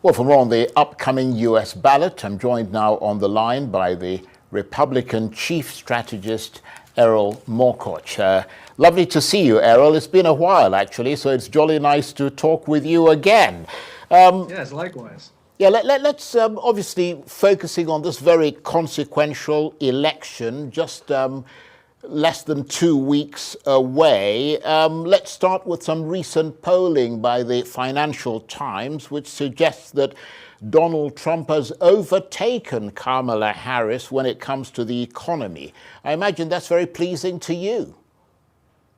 Well, for more on the upcoming US ballot, I'm joined now on the line by the Republican chief strategist, Erol Morkoc. Lovely to see you, Erol. It's been a while, actually, so it's jolly nice to talk with you again. Yes, likewise. Yeah, let's obviously focusing on this very consequential election, just less than 2 weeks away. Let's start with some recent polling by the Financial Times, which suggests that Donald Trump has overtaken Kamala Harris when it comes to the economy. I imagine that's very pleasing to you.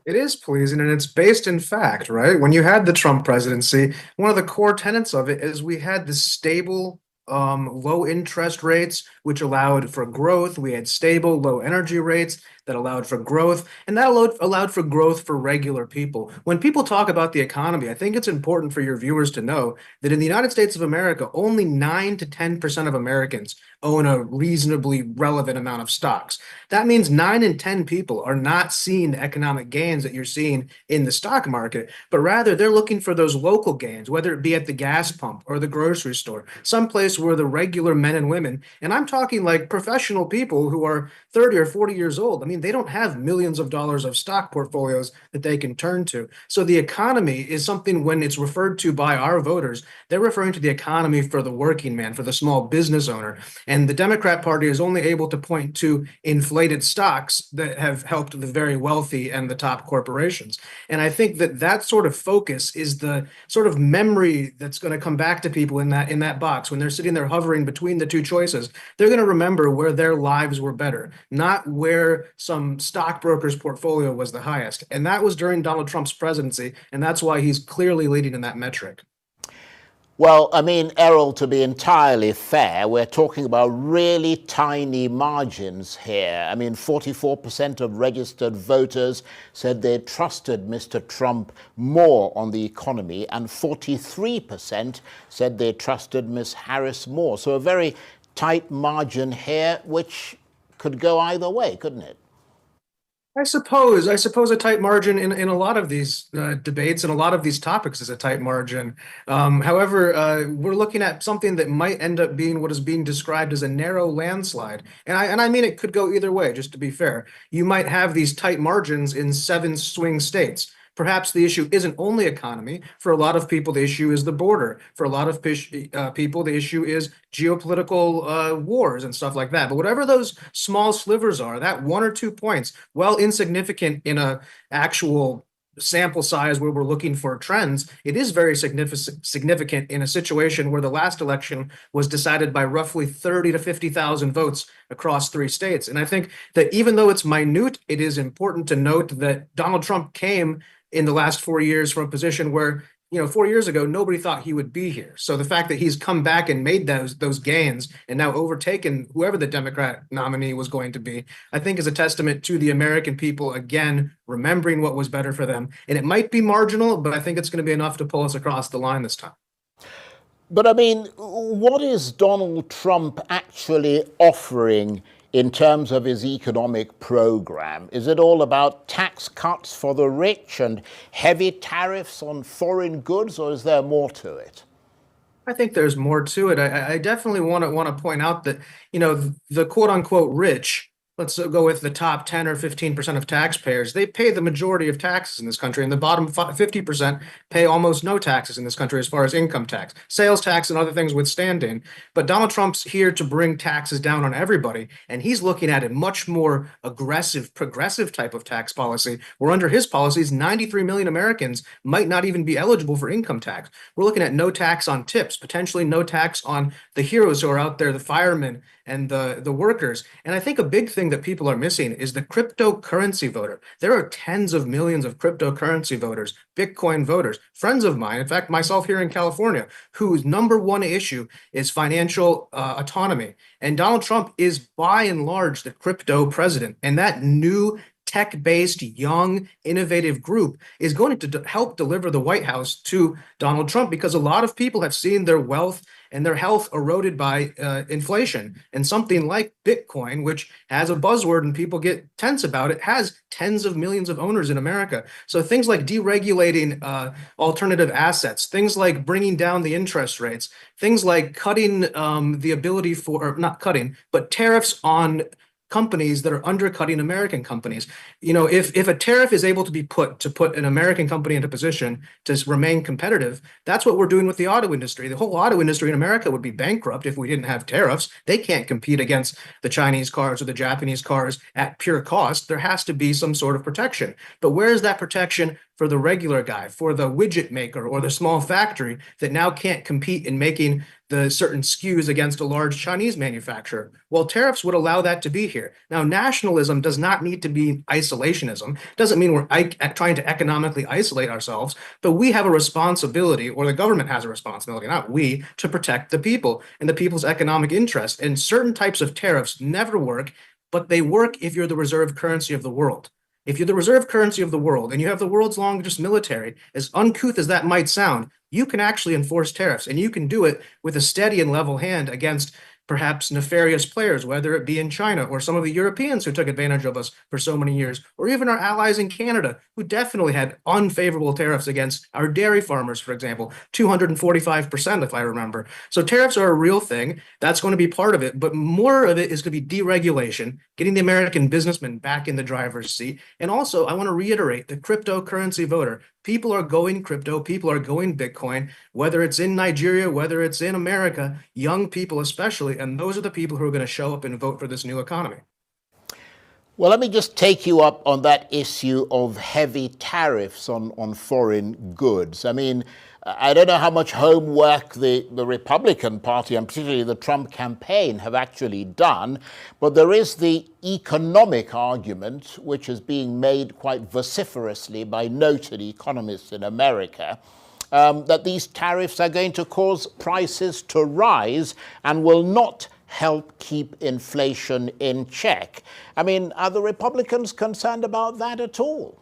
It is pleasing, and it's based in fact, right? When you had the Trump presidency, one of the core tenets of it is we had this stable, low interest rates, which allowed for growth. We had stable, low energy rates that allowed for growth, and that allowed for growth for regular people. When people talk about the economy, I think it's important for your viewers to know that in the United States of America, only 9 to 10% of Americans own a reasonably relevant amount of stocks. That means 9 in 10 people are not seeing the economic gains that you're seeing in the stock market, but rather they're looking for those local gains, whether it be at the gas pump or the grocery store, someplace where the regular men and women, and I'm talking like professional people who are 30 or 40 years old. I mean, they don't have millions of dollars of stock portfolios that they can turn to. So the economy is something, when it's referred to by our voters, they're referring to the economy for the working man, for the small business owner. And the Democrat Party is only able to point to inflated stocks that have helped the very wealthy and the top corporations. And I think that that sort of focus is the sort of memory that's going to come back to people in that box when they're sitting there hovering between the two choices. They're going to remember where their lives were better, not where some stockbroker's portfolio was the highest. And that was during Donald Trump's presidency, and that's why he's clearly leading in that metric. Well, I mean, Errol, to be entirely fair, we're talking about really tiny margins here. I mean, 44% of registered voters said they trusted Mr. Trump more on the economy, and 43% said they trusted Ms. Harris more. So a very tight margin here, which could go either way, couldn't it? I suppose a tight margin in a lot of these debates and a lot of these topics is a tight margin. However, we're looking at something that might end up being what is being described as a narrow landslide. And I mean, it could go either way, just to be fair. You might have these tight margins in 7 swing states. Perhaps the issue isn't only economy. For a lot of people, the issue is the border. For a lot of people, the issue is geopolitical wars and stuff like that. But whatever those small slivers are, that 1 or 2 points, while insignificant in a actual sample size where we're looking for trends, it is very significant in a situation where the last election was decided by roughly 30 to 50,000 votes across 3 states. And I think that even though it's minute, it is important to note that Donald Trump came in the last 4 years from a position where, 4 years ago, nobody thought he would be here. So the fact that he's come back and made those gains and now overtaken whoever the Democrat nominee was going to be, I think is a testament to the American people, again, remembering what was better for them. And it might be marginal, but I think it's going to be enough to pull us across the line this time. But I mean, what is Donald Trump actually offering in terms of his economic program? Is it all about tax cuts for the rich and heavy tariffs on foreign goods, or is there more to it? I think there's more to it. I definitely want to point out that, the quote unquote rich, let's go with the top 10 or 15% of taxpayers. They pay the majority of taxes in this country, and the bottom 50% pay almost no taxes in this country as far as income tax, sales tax, and other things withstanding. But Donald Trump's here to bring taxes down on everybody, and he's looking at a much more aggressive, progressive type of tax policy, where under his policies, 93 million Americans might not even be eligible for income tax. We're looking at no tax on tips, potentially no tax on the heroes who are out there, the firemen and the workers. And I think a big thing that people are missing is the cryptocurrency voter. There are tens of millions of cryptocurrency voters, Bitcoin voters, friends of mine, in fact, myself here in California, whose number one issue is financial autonomy. And Donald Trump is by and large the crypto president. And that new tech-based, young, innovative group is going to help deliver the White House to Donald Trump, because a lot of people have seen their wealth and their health eroded by inflation. And something like Bitcoin, which has a buzzword and people get tense about it, has tens of millions of owners in America. So things like deregulating alternative assets, things like bringing down the interest rates, things like cutting the ability for, or not cutting, but tariffs on companies that are undercutting American companies. You know, if a tariff is able to be put an American company into position to remain competitive, that's what we're doing with the auto industry. The whole auto industry in America would be bankrupt if we didn't have tariffs. They can't compete against the Chinese cars or the Japanese cars at pure cost. There has to be some sort of protection. But where is that protection for the regular guy, for the widget maker or the small factory that now can't compete in making the certain SKUs against a large Chinese manufacturer? Well, tariffs would allow that to be here. Now, nationalism does not need to be isolationism. Doesn't mean we're trying to economically isolate ourselves, but we have a responsibility, or the government has a responsibility, not we, to protect the people and the people's economic interests. And certain types of tariffs never work, but they work if you're the reserve currency of the world. If you're the reserve currency of the world and you have the world's largest military, as uncouth as that might sound, you can actually enforce tariffs, and you can do it with a steady and level hand against perhaps nefarious players, whether it be in China or some of the Europeans who took advantage of us for so many years, or even our allies in Canada, who definitely had unfavorable tariffs against our dairy farmers, for example, 245%, if I remember. So tariffs are a real thing. That's going to be part of it, but more of it is going to be deregulation, getting the American businessman back in the driver's seat. And also, I want to reiterate, the cryptocurrency voter. People are going crypto, people are going Bitcoin, whether it's in Nigeria, whether it's in America, young people especially, and those are the people who are going to show up and vote for this new economy. Well, let me just take you up on that issue of heavy tariffs on foreign goods. I mean, I don't know how much homework the Republican Party and particularly the Trump campaign have actually done, but there is the economic argument, which is being made quite vociferously by noted economists in America, that these tariffs are going to cause prices to rise and will not help keep inflation in check. I mean, are the Republicans concerned about that at all?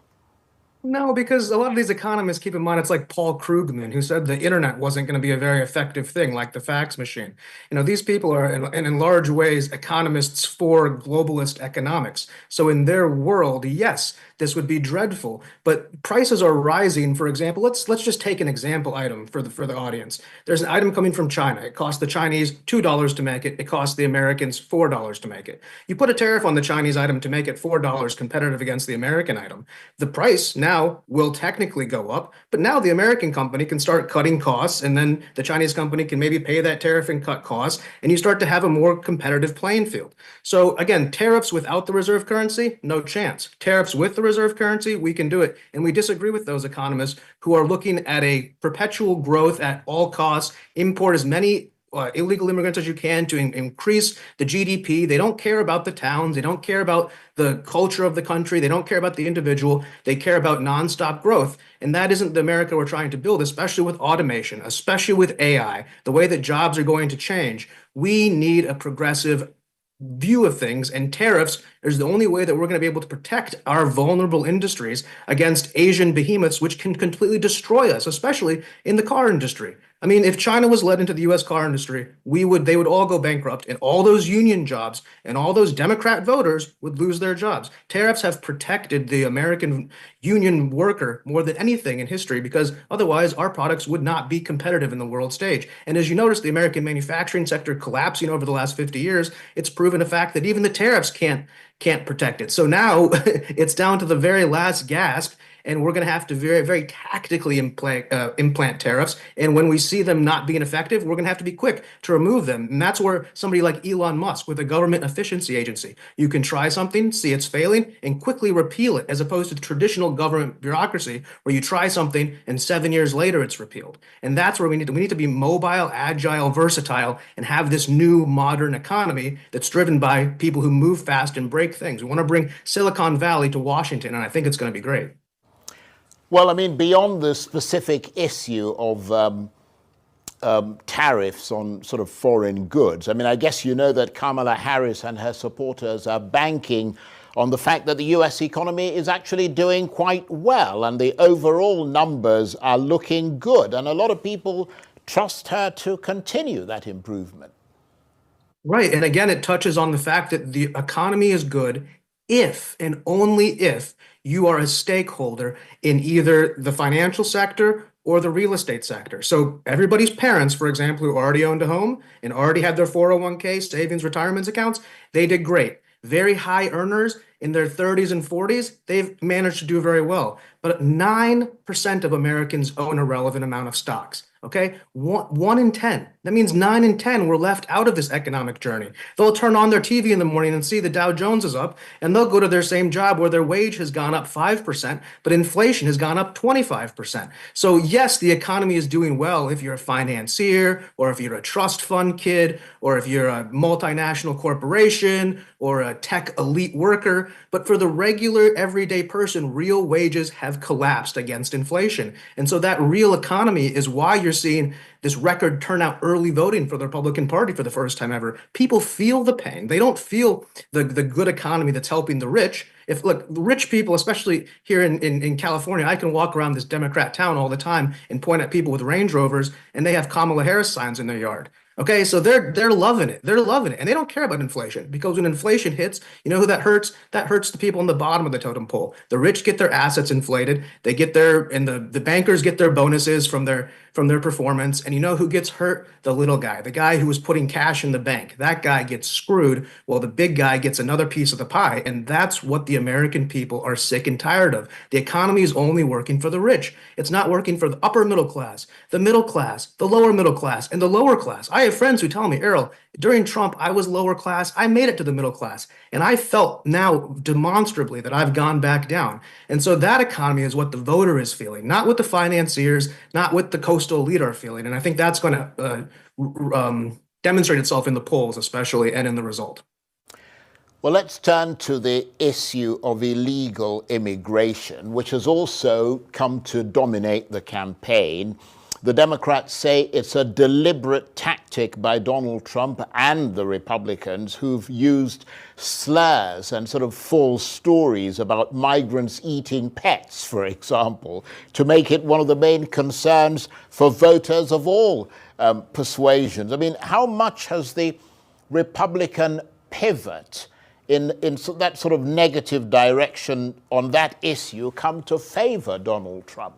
No, because a lot of these economists, keep in mind, it's like Paul Krugman, who said the internet wasn't going to be a very effective thing, like the fax machine. You know, these people are, in large ways, economists for globalist economics. So in their world, yes, this would be dreadful. But prices are rising. For example, let's just take an example item for the audience. There's an item coming from China. It costs the Chinese $2 to make it. It costs the Americans $4 to make it. You put a tariff on the Chinese item to make it $4 competitive against the American item. The price now will technically go up, but now the American company can start cutting costs, and then the Chinese company can maybe pay that tariff and cut costs, and you start to have a more competitive playing field. So again, tariffs without the reserve currency, no chance. Tariffs with the reserve currency, we can do it. And we disagree with those economists who are looking at a perpetual growth at all costs, import as many illegal immigrants as you can to increase the GDP. They don't care about the towns. They don't care about the culture of the country. They don't care about the individual. They care about nonstop growth. And that isn't the America we're trying to build, especially with automation, especially with AI, the way that jobs are going to change. We need a progressive view of things, and tariffs is the only way that we're going to be able to protect our vulnerable industries against Asian behemoths, which can completely destroy us, especially in the car industry. I mean, if China was led into the US car industry, they would all go bankrupt, and all those union jobs and all those Democrat voters would lose their jobs. Tariffs have protected the American union worker more than anything in history, because otherwise our products would not be competitive in the world stage. And as you notice, the American manufacturing sector collapsing over the last 50 years, it's proven a fact that even the tariffs can't protect it. So now it's down to the very last gasp, and we're going to have to very, very tactically implant tariffs. And when we see them not being effective, we're going to have to be quick to remove them. And that's where somebody like Elon Musk with a government efficiency agency, you can try something, see it's failing, and quickly repeal it, as opposed to traditional government bureaucracy where you try something and 7 years later it's repealed. And that's where we need to be mobile, agile, versatile, and have this new modern economy that's driven by people who move fast and break things. We want to bring Silicon Valley to Washington, and I think it's going to be great. Well, I mean, beyond the specific issue of tariffs on sort of foreign goods, I mean, I guess you know that Kamala Harris and her supporters are banking on the fact that the US economy is actually doing quite well and the overall numbers are looking good. And a lot of people trust her to continue that improvement. Right. And again, it touches on the fact that the economy is good if and only if you are a stakeholder in either the financial sector or the real estate sector. So everybody's parents, for example, who already owned a home and already had their 401k savings retirement accounts, they did great. Very high earners in their 30s and 40s, they've managed to do very well. But 9% of Americans own a relevant amount of stocks. Okay, one in 10. That means 9 in 10 were left out of this economic journey. They'll turn on their TV in the morning and see the Dow Jones is up, and they'll go to their same job where their wage has gone up 5%, but inflation has gone up 25%. So yes, the economy is doing well if you're a financier, or if you're a trust fund kid, or if you're a multinational corporation, or a tech elite worker. But for the regular everyday person, real wages have collapsed against inflation. And so that real economy is why you're seeing this record turnout early voting for the Republican Party for the first time ever. People feel the pain. They don't feel the good economy that's helping the rich. If look, rich people, especially here in California, I can walk around this Democrat town all the time and point at people with Range Rovers, and they have Kamala Harris signs in their yard. Okay, so they're loving it. They're loving it. And they don't care about inflation because when inflation hits, you know who that hurts? That hurts the people on the bottom of the totem pole. The rich get their assets inflated. They get the bankers get their bonuses from their performance. And you know who gets hurt? The little guy, the guy who was putting cash in the bank. That guy gets screwed while the big guy gets another piece of the pie. And that's what the American people are sick and tired of. The economy is only working for the rich. It's not working for the upper middle class, the lower middle class, and the lower class. I have friends who tell me, Errol, during Trump, I was lower class. I made it to the middle class. And I felt now demonstrably that I've gone back down. And so that economy is what the voter is feeling, not what the financiers, not what the coastal elite are feeling. And I think that's going to demonstrate itself in the polls, especially, and in the result. Well, let's turn to the issue of illegal immigration, which has also come to dominate the campaign. The Democrats say it's a deliberate tactic by Donald Trump and the Republicans who've used slurs and sort of false stories about migrants eating pets, for example, to make it one of the main concerns for voters of all persuasions. I mean, how much has the Republican pivot in that sort of negative direction on that issue come to favor Donald Trump?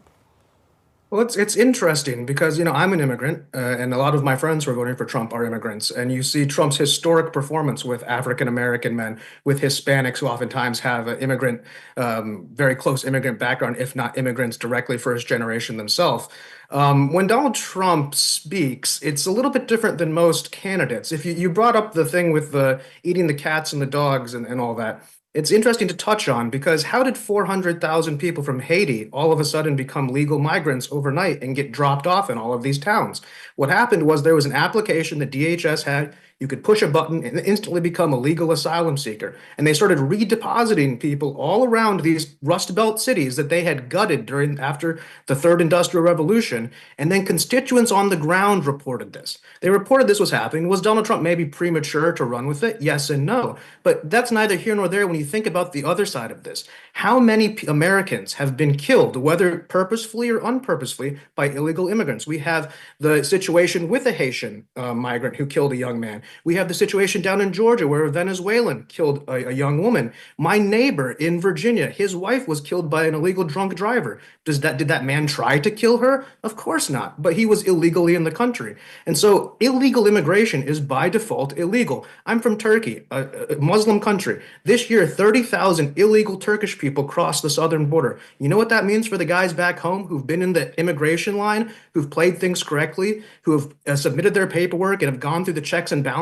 Well, it's interesting because, I'm an immigrant, and a lot of my friends who are voting for Trump are immigrants. And you see Trump's historic performance with African American men, with Hispanics who oftentimes have an immigrant, very close immigrant background, if not immigrants directly first generation themselves. When Donald Trump speaks, it's a little bit different than most candidates. If you brought up the thing with the eating the cats and the dogs and all that. It's interesting to touch on because how did 400,000 people from Haiti all of a sudden become legal migrants overnight and get dropped off in all of these towns? What happened was there was an application that DHS had. You could push a button and instantly become a legal asylum seeker. And they started redepositing people all around these Rust Belt cities that they had gutted after the Third Industrial Revolution. And then constituents on the ground reported this. They reported this was happening. Was Donald Trump maybe premature to run with it? Yes and no. But that's neither here nor there when you think about the other side of this. How many Americans have been killed, whether purposefully or unpurposefully, by illegal immigrants? We have the situation with a Haitian migrant who killed a young man. We have the situation down in Georgia where a Venezuelan killed a young woman. My neighbor in Virginia, his wife was killed by an illegal drunk driver. Did that man try to kill her? Of course not, but he was illegally in the country. And so illegal immigration is by default illegal. I'm from Turkey, a Muslim country. This year, 30,000 illegal Turkish people crossed the southern border. You know what that means for the guys back home who've been in the immigration line, who've played things correctly, who have submitted their paperwork and have gone through the checks and balances?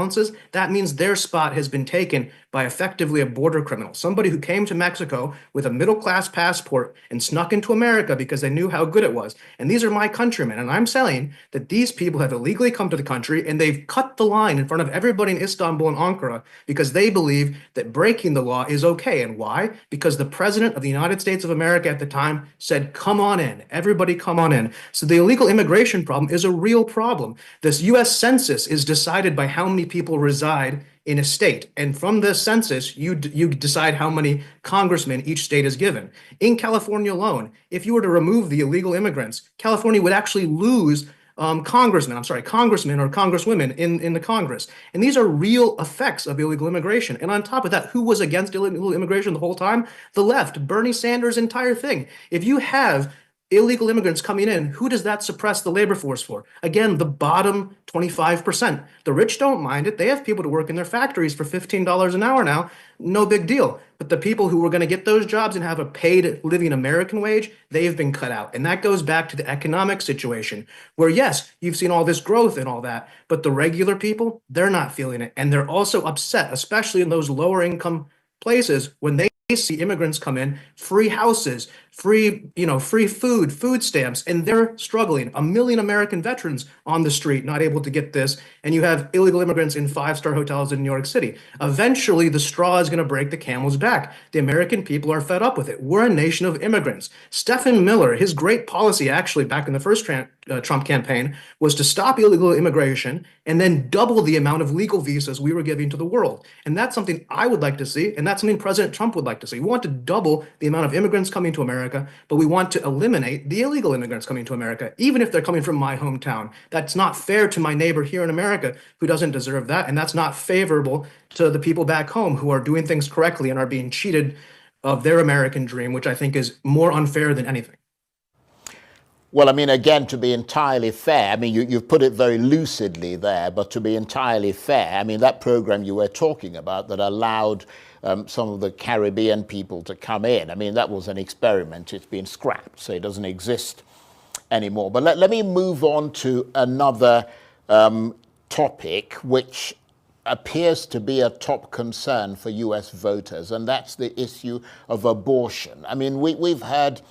That means their spot has been taken by effectively a border criminal, somebody who came to Mexico with a middle-class passport and snuck into America because they knew how good it was. And these are my countrymen. And I'm saying that these people have illegally come to the country and they've cut the line in front of everybody in Istanbul and Ankara because they believe that breaking the law is okay. And why? Because the president of the United States of America at the time said, come on in, everybody come on in. So the illegal immigration problem is a real problem. This US Census is decided by how many people reside in a state. And from the census, you decide how many congressmen each state is given. In California alone, if you were to remove the illegal immigrants, California would actually lose congressmen or congresswomen in the Congress. And these are real effects of illegal immigration. And on top of that, who was against illegal immigration the whole time? The left, Bernie Sanders' entire thing. If you have illegal immigrants coming in, who does that suppress the labor force for? Again, the bottom 25%. The rich don't mind it. They have people to work in their factories for $15 an hour now. No big deal. But the people who were going to get those jobs and have a paid living American wage, they've been cut out. And that goes back to the economic situation where, yes, you've seen all this growth and all that, but the regular people, they're not feeling it. And they're also upset, especially in those lower income places when they see immigrants come in, free houses, free food, food stamps, and they're struggling. 1 million American veterans on the street, not able to get this, and you have illegal immigrants in five-star hotels in New York City. Eventually, the straw is going to break the camel's back. The American people are fed up with it. We're a nation of immigrants. Stephen Miller, his great policy actually back in the first Trump campaign was to stop illegal immigration and then double the amount of legal visas we were giving to the world. And that's something I would like to see, and that's something President Trump would like to see. We want to double the amount of immigrants coming to America, but we want to eliminate the illegal immigrants coming to America, even if they're coming from my hometown. That's not fair to my neighbor here in America who doesn't deserve that, and that's not favorable to the people back home who are doing things correctly and are being cheated of their American dream, which I think is more unfair than anything. Well, I mean, again, to be entirely fair, I mean, you've put it very lucidly there, but to be entirely fair, I mean, that program you were talking about that allowed some of the Caribbean people to come in, I mean, that was an experiment. It's been scrapped, so it doesn't exist anymore. But let me move on to another topic, which appears to be a top concern for US voters, and that's the issue of abortion. I mean, we've had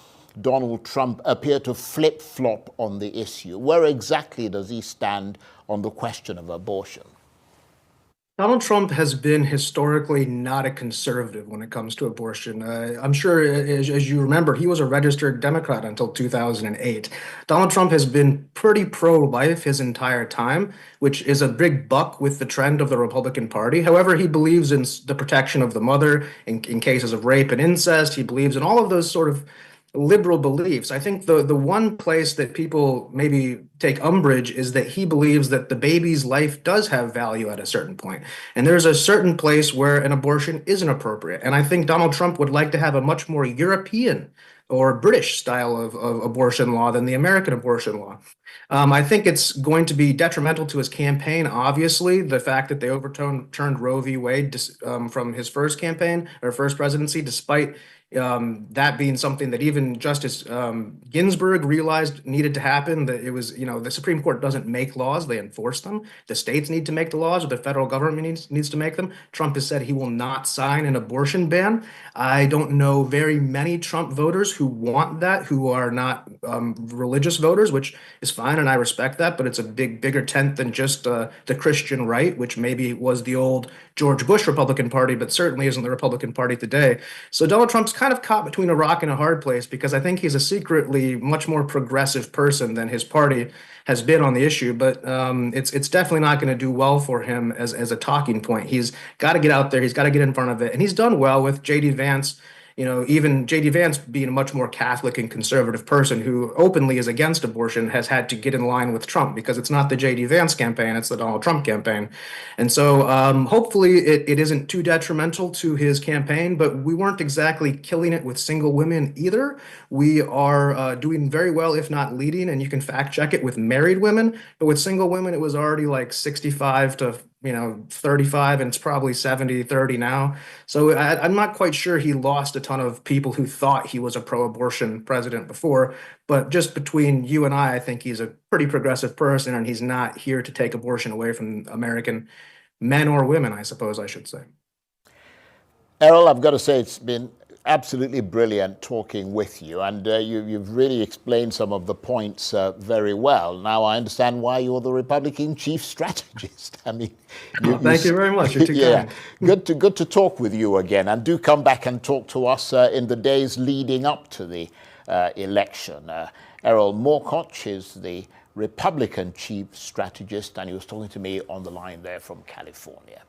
Donald Trump appear to flip-flop on the issue. Where exactly does he stand on the question of abortion? Donald Trump has been historically not a conservative when it comes to abortion. I'm sure, as you remember, he was a registered Democrat until 2008. Donald Trump has been pretty pro-life his entire time, which is a big buck with the trend of the Republican Party. However, he believes in the protection of the mother in cases of rape and incest. He believes in all of those sort of liberal beliefs. I think the one place that people maybe take umbrage is that he believes that the baby's life does have value at a certain point. And there's a certain place where an abortion isn't appropriate. And I think Donald Trump would like to have a much more European or British style of abortion law than the American abortion law. I think it's going to be detrimental to his campaign, obviously, the fact that they overturned Roe v. Wade from his first campaign or first presidency, despite that being something that even Justice Ginsburg realized needed to happen, that it was, the Supreme Court doesn't make laws, they enforce them. The states need to make the laws, or the federal government needs to make them. Trump has said he will not sign an abortion ban. I don't know very many Trump voters who want that, who are not religious voters, which is fine, and I respect that, but it's a bigger tent than just the Christian right, which maybe was the old George Bush Republican Party, but certainly isn't the Republican Party today. So Donald Trump's kind of caught between a rock and a hard place, because I think he's a secretly much more progressive person than his party has been on the issue, but it's definitely not going to do well for him as a talking point. He's got to get out there, he's got to get in front of it, and he's done well with J.D. Vance. Even J.D. Vance, being a much more Catholic and conservative person who openly is against abortion, has had to get in line with Trump, because it's not the J.D. Vance campaign, it's the Donald Trump campaign. And so hopefully it isn't too detrimental to his campaign, but we weren't exactly killing it with single women either. We are doing very well, if not leading, and you can fact check it, with married women. But with single women, it was already like 65 to 35, and it's probably 70-30 now. So I'm not quite sure he lost a ton of people who thought he was a pro-abortion president before, but just between you and I think he's a pretty progressive person, and he's not here to take abortion away from American men or women, I suppose I should say. Erol, I've got to say it's been absolutely brilliant talking with you, and you've really explained some of the points very well. Now I understand why you're the Republican chief strategist. I mean, thank you very much. You're too kind. Good to talk with you again, and do come back and talk to us in the days leading up to the election. Erol Morkoc is the Republican chief strategist, and he was talking to me on the line there from California.